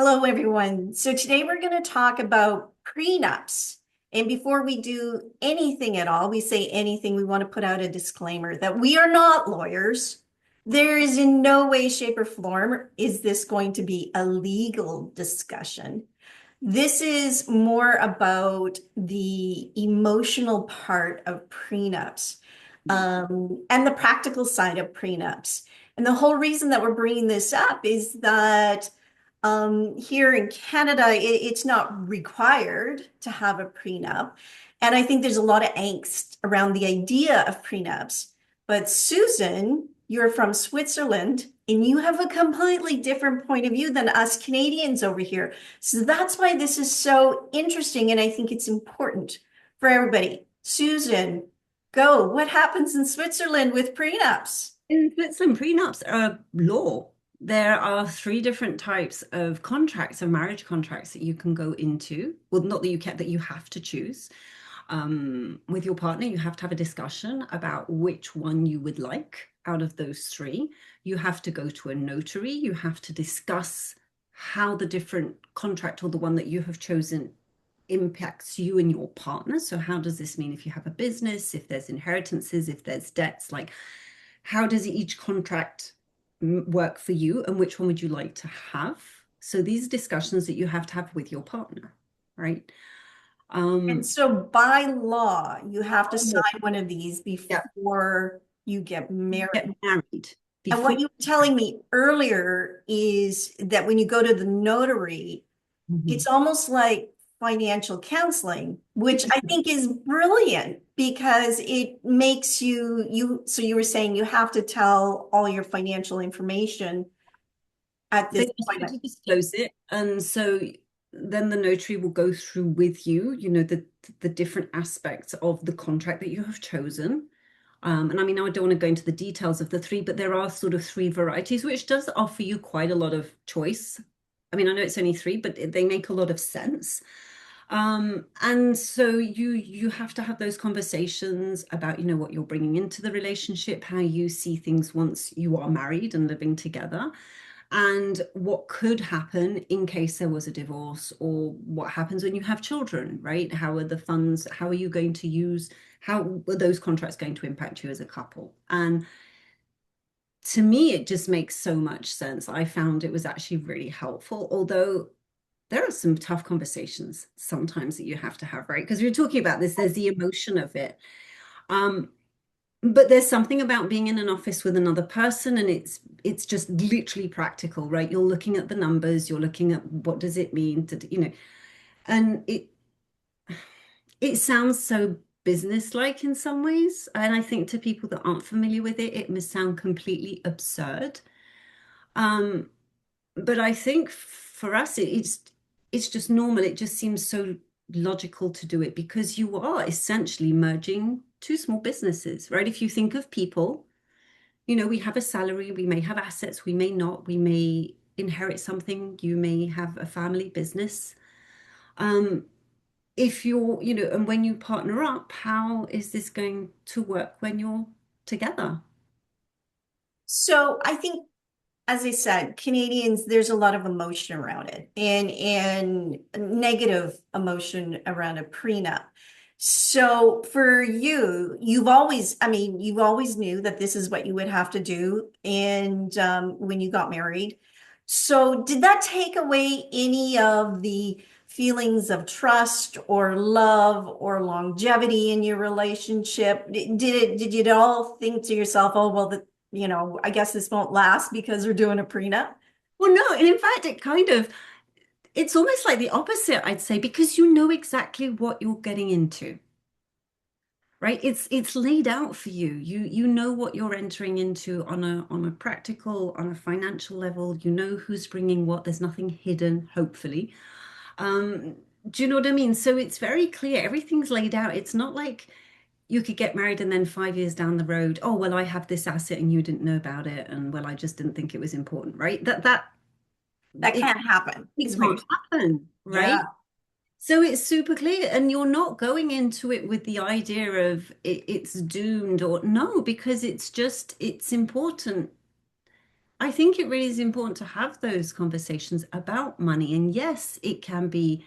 Hello, everyone. So today we're going to talk about prenups. And before we do anything at all, we say anything, we want to put out a disclaimer that we are not lawyers. There is in no way, shape, or form is this going to be a legal discussion. This is more about the emotional part of prenups, and the practical side of prenups. And the whole reason that we're bringing this up is that here in Canada, it's not required to have a prenup. And I think there's a lot of angst around the idea of prenups. But Susan, you're from Switzerland and you have a completely different point of view than us Canadians over here. So that's why this is so interesting. And I think it's important for everybody. Susan, go. What happens in Switzerland with prenups? In Switzerland, prenups are law. There are three different types of contracts, of marriage contracts that you can go into. Well, not that you have to choose. With your partner, you have to have a discussion about which one you would like out of those three. You have to go to a notary. You have to discuss how the different contract or the one that you have chosen impacts you and your partner. So how does this mean if you have a business, if there's inheritances, if there's debts, like how does each contract work for you and which one would you like to have? So these discussions that you have to have with your partner, right? And Um, so by law, you have to sign one of these yeah, before you get get married. married And before. what you were telling me earlier is that when you go to the notary, Mhm. it's almost like financial counseling, which I think is brilliant because it makes so you were saying you have to tell all your financial information at They this ask you appointment. to disclose it, and so then the notary will go through with you, the different aspects of the contract that you have chosen. And I mean, I don't want to go into the details of the three, but there are sort of three varieties, which does offer you quite a lot of choice. I mean, I know it's only three, but they make a lot of sense. And so you have to have those conversations about, what you're bringing into the relationship, how you see things once you are married and living together, and what could happen in case there was a divorce, or what happens when you have children, right? How are the funds, how are you going to use, how are those contracts going to impact you as a couple? And to me, it just makes so much sense. I found it was actually really helpful, although there are some tough conversations sometimes that you have to have, right? Because we're talking about this, there's the emotion of it. Um, but there's something about being in an office with another person, and it's just literally practical, right? You're looking at the numbers, you're looking at what does it mean to, and it sounds so business-like in some ways. And I think to people that aren't familiar with it, it must sound completely absurd. Um, but I think for us, it's just normal. It just seems so logical to do it because you are essentially merging two small businesses, right? If you think of people, we have a salary, we may have assets, we may not, we may inherit something, you may have a family business. Um, if and when you partner up, how is this going to work when you're together? So I think, as I said, Canadians, there's a lot of emotion around it and negative emotion around a prenup. So for you, you've always knew that this is what you would have to do. And when you got married, so did that take away any of the feelings of trust or love or longevity in your relationship? Did you at all think to yourself, oh, well, I guess this won't last because we're doing a prenup? Well, no, and in fact, it's almost like the opposite, I'd say, because you know exactly what you're getting into, right? It's laid out for you. You know what you're entering into on a practical, on a financial level. You know who's bringing what. There's nothing hidden, hopefully. Um, do you know what I mean? So it's very clear. Everything's laid out. It's not like you could get married and then 5 years down the road, oh, well, I have this asset and you didn't know about it, and well, I just didn't think it was important, right? That It, can't happen, it is what you're can't saying. happen, right? Yeah. So it's super clear, and you're not going into it with the idea of it's doomed or no, because it's important I think it really is important to have those conversations about money. And yes, it can be,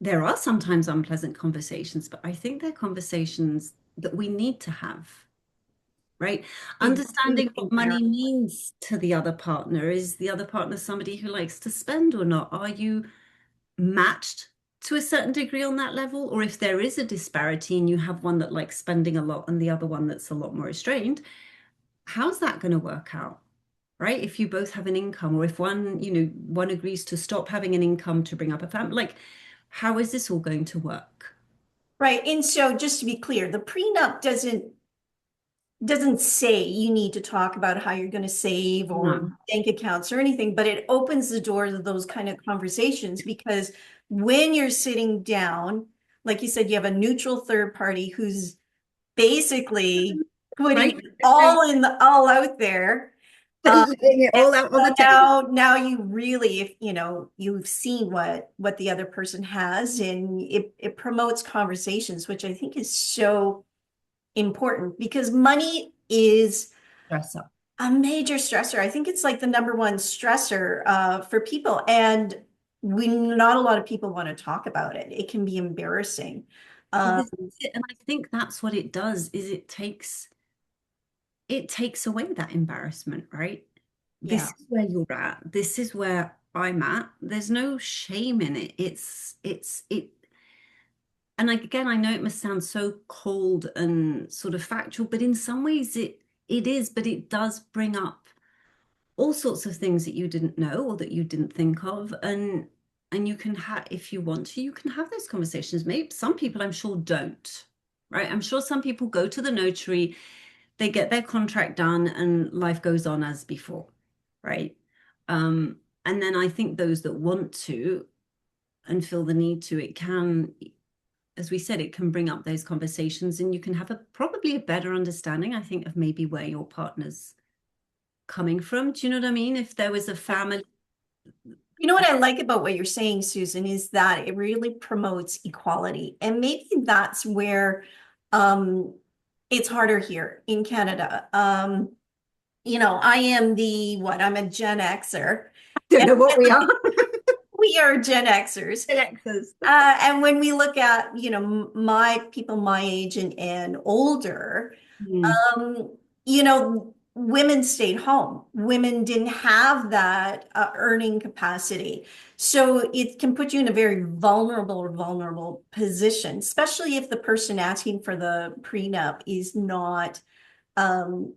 there are sometimes unpleasant conversations, but I think they're conversations that we need to have, right? Exactly. Understanding what money means to the other partner. Is the other partner somebody who likes to spend or not? Are you matched to a certain degree on that level? Or if there is a disparity and you have one that likes spending a lot and the other one that's a lot more restrained, how's that going to work out? Right? If you both have an income, or if one, one agrees to stop having an income to bring up a family, like, how is this all going to work? Right. And so just to be clear, the prenup doesn't say you need to talk about how you're going to save or No. bank accounts or anything, but it opens the door to those kind of conversations because when you're sitting down, like you said, you have a neutral third party who's basically Right? putting all out there. Uh, Laying it and all out on so the table. now you really, if you've seen what the other person has, and it promotes conversations, which I think is so important because money is Dress up. a major stressor. I think it's like the number one stressor for people, and we not a lot of people want to talk about it. It can be embarrassing. Well, Um, this is it. And I think that's what it does, is it takes away that embarrassment, right? This yeah, is where you're at. This is where I'm at. There's no shame in it. It and like, again, I know it must sound so cold and sort of factual, but in some ways it is, but it does bring up all sorts of things that you didn't know or that you didn't think of. And you can have, if you want to, you can have those conversations. Maybe some people I'm sure don't, right? I'm sure some people go to the notary, they get their contract done, and life goes on as before, right? And then I think those that want to and feel the need to, it can, as we said, it can bring up those conversations, and you can have a probably a better understanding, I think, of maybe where your partner's coming from. Do you know what I mean? If there was a family. you know what I like about what you're saying, Susan, is that it really promotes equality, and maybe that's where um, it's harder here in Canada. I am I'm a Gen Xer. Don't And know what we are. we are Gen Xers. Alexis. And when we look at, my people my age and older, Mm, um, women stayed home. Women didn't have that earning capacity. So it can put you in a very vulnerable position, especially if the person asking for the prenup is not um,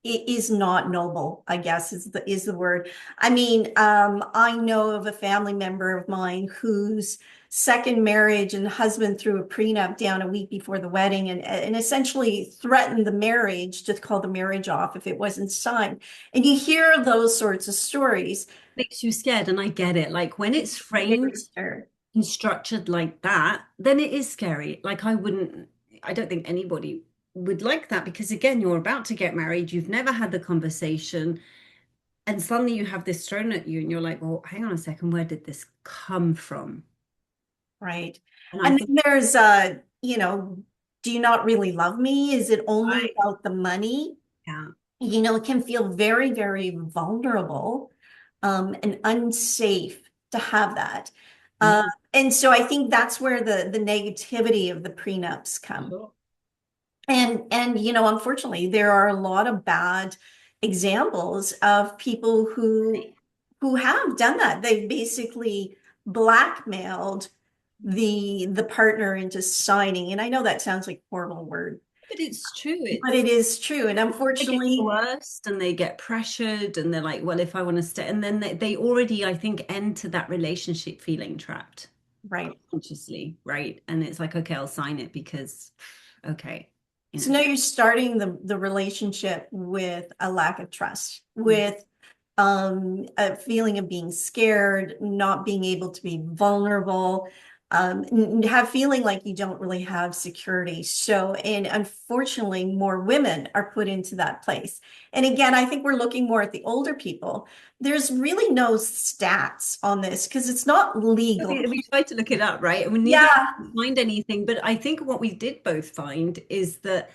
it is not noble, I guess is the word. I mean, I know of a family member of mine whose second marriage and husband threw a prenup down a week before the wedding and essentially threatened the marriage to call the marriage off if it wasn't signed. And you hear those sorts of stories. makes you scared, and I get it. Like when it's framed Very scared. and structured like that, then it is scary. Like I don't think anybody would like that, because again, you're about to get married, you've never had the conversation, and suddenly you have this thrown at you, and you're like, well, hang on a second, where did this come from? Right. And I And think, then there's do you not really love me? Is it only right, about the money? yeah. It can feel very, very vulnerable, and unsafe to have that. Uh, Mm, and so I think that's where the negativity of the prenups come. sure. And unfortunately, there are a lot of bad examples of people who have done that. They've basically blackmailed the partner into signing. And I know that sounds like a horrible word, But it's true. but it is true. And They get unfortunately, coerced and they get pressured, and they're like, well, if I want to stay, and then they already, I think, enter that relationship feeling trapped right. consciously, right? And it's like, okay, I'll sign it because, okay, you So know. now you're starting the relationship with a lack of trust, Mm. with a feeling of being scared, not being able to be vulnerable, have feeling like you don't really have security. So, and unfortunately, more women are put into that place. And again, I think we're looking more at the older people. There's really no stats on this because it's not legal. We tried to look it up, right? And we neither Yeah, could find anything. But I think what we did both find is that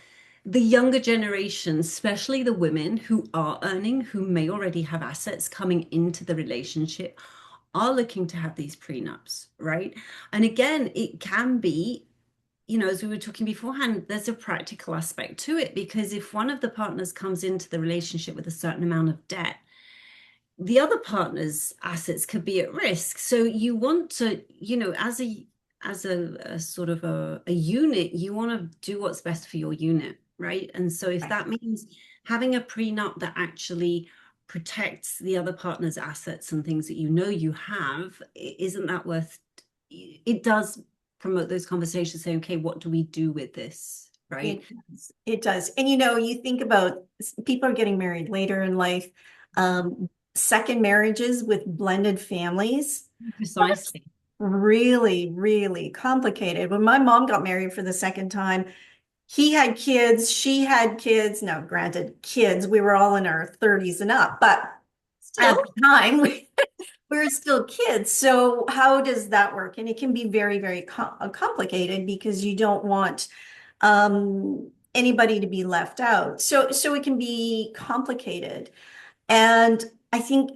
the younger generation, especially the women who are earning, who may already have assets coming into the relationship, are looking to have these prenups, right? And again, it can be, as we were talking beforehand, there's a practical aspect to it because if one of the partners comes into the relationship with a certain amount of debt, the other partner's assets could be at risk. So you want to, as a sort of a unit, you want to do what's best for your unit, right? And so if that means having a prenup that actually protects the other partner's assets and things that you have, isn't that worth it does promote those conversations saying, okay, what do we do with this? Right. It does. And you think about people are getting married later in life, second marriages with blended families. That's Precisely. really, really complicated. When my mom got married for the second time, he had kids, she had kids. Now, granted, kids, we were all in our 30s and up, but at Still, the time, we're still kids. So how does that work? And it can be very, very complicated because you don't want anybody to be left out. So it can be complicated. And I think,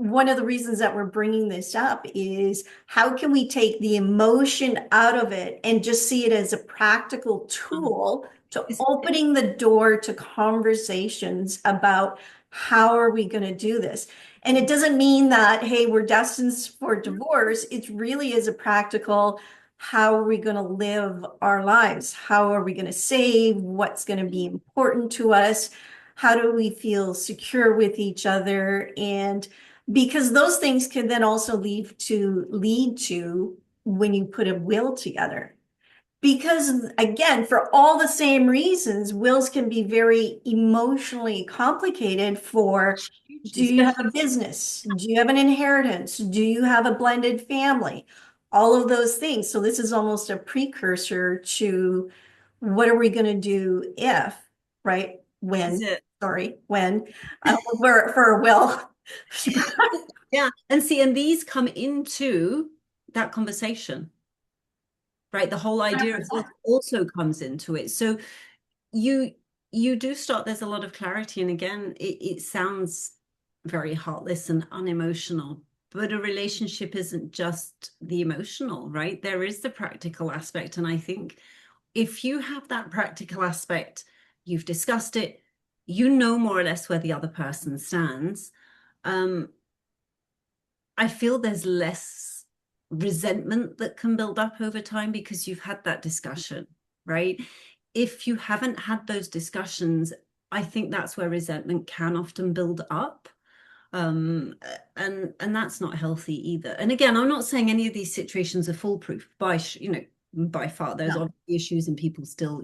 one of the reasons that we're bringing this up is how can we take the emotion out of it and just see it as a practical tool to this is it. opening the door to conversations about how are we going to do this? And it doesn't mean that, hey, we're destined for divorce. It really is a practical, how are we going to live our lives? How are we going to save? What's going to be important to us? How do we feel secure with each other? And because those things can then also lead to when you put a will together. Because again, for all the same reasons, wills can be very emotionally complicated for, Hugely, do you have a especially business? Do you have an inheritance? Do you have a blended family? All of those things. So this is almost a precursor to what are we going to do if, right? is When, it. sorry, when, for a will. Yeah. And see, and these come into that conversation, right? The whole idea of this 100%. also comes into it. So you you do start, there's a lot of clarity. And again, it sounds very heartless and unemotional, but a relationship isn't just the emotional, right? There is the practical aspect. And I think if you have that practical aspect, you've discussed it, you know more or less where the other person stands. Um, I feel there's less resentment that can build up over time because you've had that discussion, right? If you haven't had those discussions, I think that's where resentment can often build up. Um, and that's not healthy either. And again, I'm not saying any of these situations are foolproof by far. There's No. obviously issues and people still,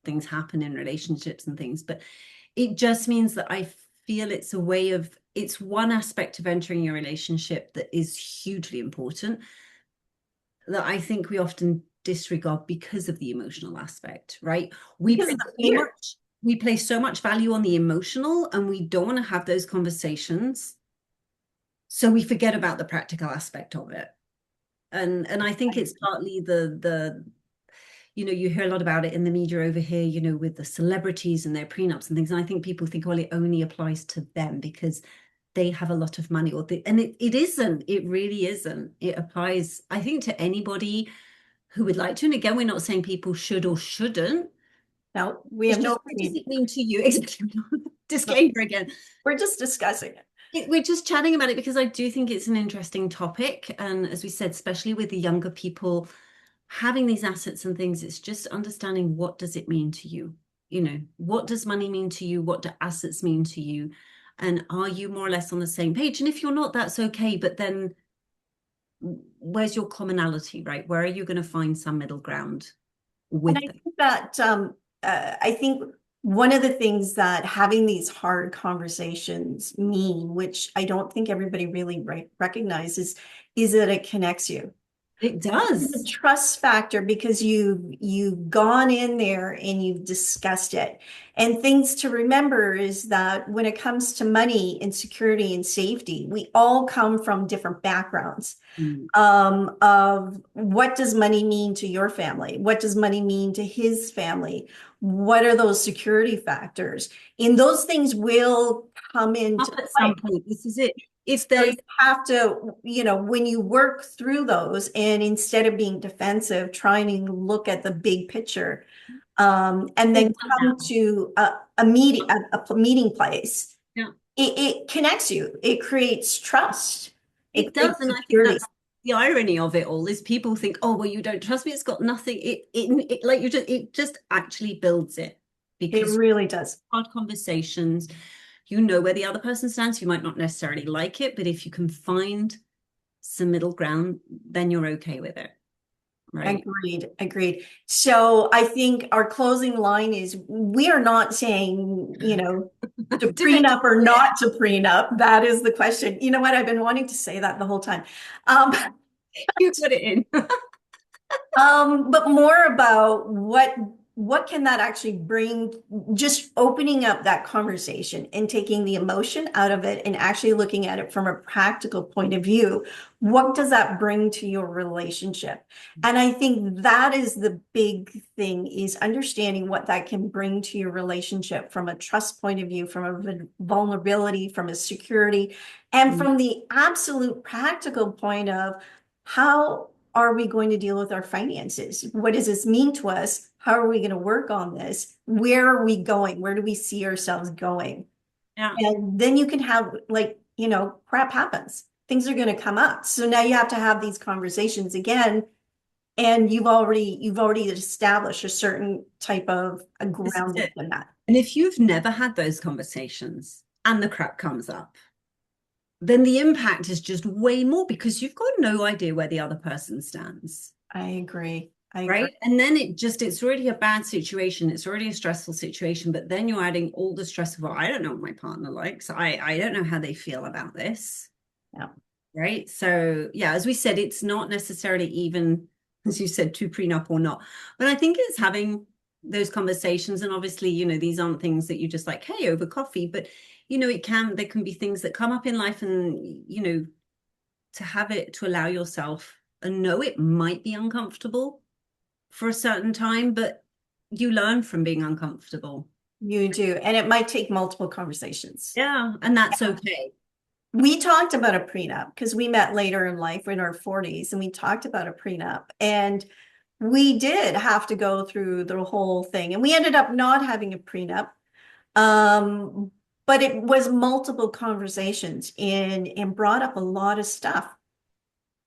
things happen in relationships and things, but it just means that I feel it's one aspect of entering a relationship that is hugely important that I think we often disregard because of the emotional aspect, right? We Because of place the so fear. much, we place so much value on the emotional and we don't want to have those conversations. So we forget about the practical aspect of it. And I think it's partly the you hear a lot about it in the media over here, with the celebrities and their prenups and things. And I think people think, well, it only applies to them because they have a lot of money and it isn't. It really isn't. It applies, I think, to anybody who would like to. And again, we're not saying people should or shouldn't. No, we It's have no just, what does opinion. it mean to you? Exactly. No, Disclaimer again. we're just discussing it. We're just chatting about it because I do think it's an interesting topic. And as we said, especially with the younger people having these assets and things, it's just understanding, what does it mean to you? What does money mean to you? What do assets mean to you? And are you more or less on the same page? And if you're not, that's okay. But then where's your commonality, right? Where are you going to find some middle ground And I with them? think that I think one of the things that having these hard conversations mean, which I don't think everybody really recognizes, is that it connects you. It The does. trust factor because you've gone in there and you've discussed it. And things to remember is that when it comes to money and security and safety, we all come from different backgrounds. Mm. Of what does money mean to your family? What does money mean to his family? What are those security factors? And those things will come into Up at play. some point. This is it. If So you there's have to, when you work through those and instead of being defensive, trying to look at the big picture, and there's then one come now. to a meeting place, Yeah. it connects you. It creates trust. It It does, creates and I think security. that's the irony of it all is people think, oh, well, you don't trust me. It's got nothing. It like you just it just actually builds it It because really does. hard conversations, you know where the other person stands. You might not necessarily like it, but if you can find some middle ground, then you're okay with it, right? Agreed, agreed. So I think our closing line is we are not saying, to Definitive. prenup or not to prenup. That is the question. You know what? I've been wanting to say that the whole time. Um, You put it in. but more about what can that actually bring, just opening up that conversation and taking the emotion out of it and actually looking at it from a practical point of view. What does that bring to your relationship? And I think that is the big thing is understanding what that can bring to your relationship from a trust point of view, from a vulnerability, from a security, and Mm. from the absolute practical point of how are we going to deal with our finances? What does this mean to us? How are we going to work on this? Where are we going? Where do we see ourselves going? Yeah. And then you can have like, crap happens. Things are going to come up. So now you have to have these conversations again. And you've already established a certain type of a This is grounding it. in that. And if you've never had those conversations and the crap comes up, then the impact is just way more because you've got no idea where the other person stands. I agree. I agree. Right. And then it's already a bad situation. It's already a stressful situation. But then you're adding all the stress of, well, I don't know what my partner likes. I don't know how they feel about this. Yeah. Right. So, yeah, as we said, it's not necessarily even, as you said, to prenup or not. But I think it's having those conversations. And obviously, these aren't things that you just like, hey, over coffee. But, there can be things that come up in life and, to have it, to allow yourself and know it might be uncomfortable for a certain time, but you learn from being uncomfortable. You do. And it might take multiple conversations. Yeah, and that's okay. We talked about a prenup because we met later in life in our 40s and we talked about a prenup. And we did have to go through the whole thing. And we ended up not having a prenup. Um, but it was multiple conversations and brought up a lot of stuff.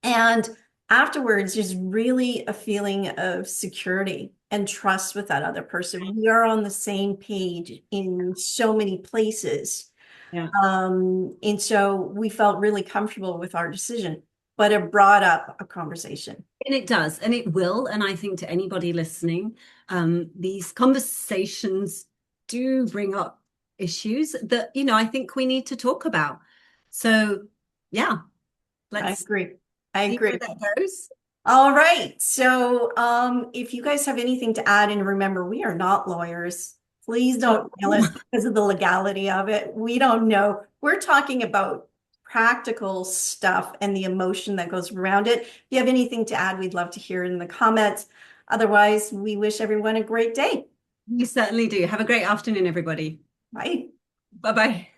And afterwards, there's really a feeling of security and trust with that other person. We are on the same page in so many places. Yeah. And so we felt really comfortable with our decision, but it brought up a conversation. And it does, and it will. And I think to anybody listening, these conversations do bring up issues that, I think we need to talk about. So, yeah, I let's agree. I see where agree. that goes. All right. So, if you guys have anything to add, and remember, we are not lawyers. Please don't mail us Oh, because of the legality of it. We don't know. We're talking about practical stuff and the emotion that goes around it. If you have anything to add, we'd love to hear it in the comments. Otherwise, we wish everyone a great day. you certainly do. Have a great afternoon, everybody. Bye. Bye bye.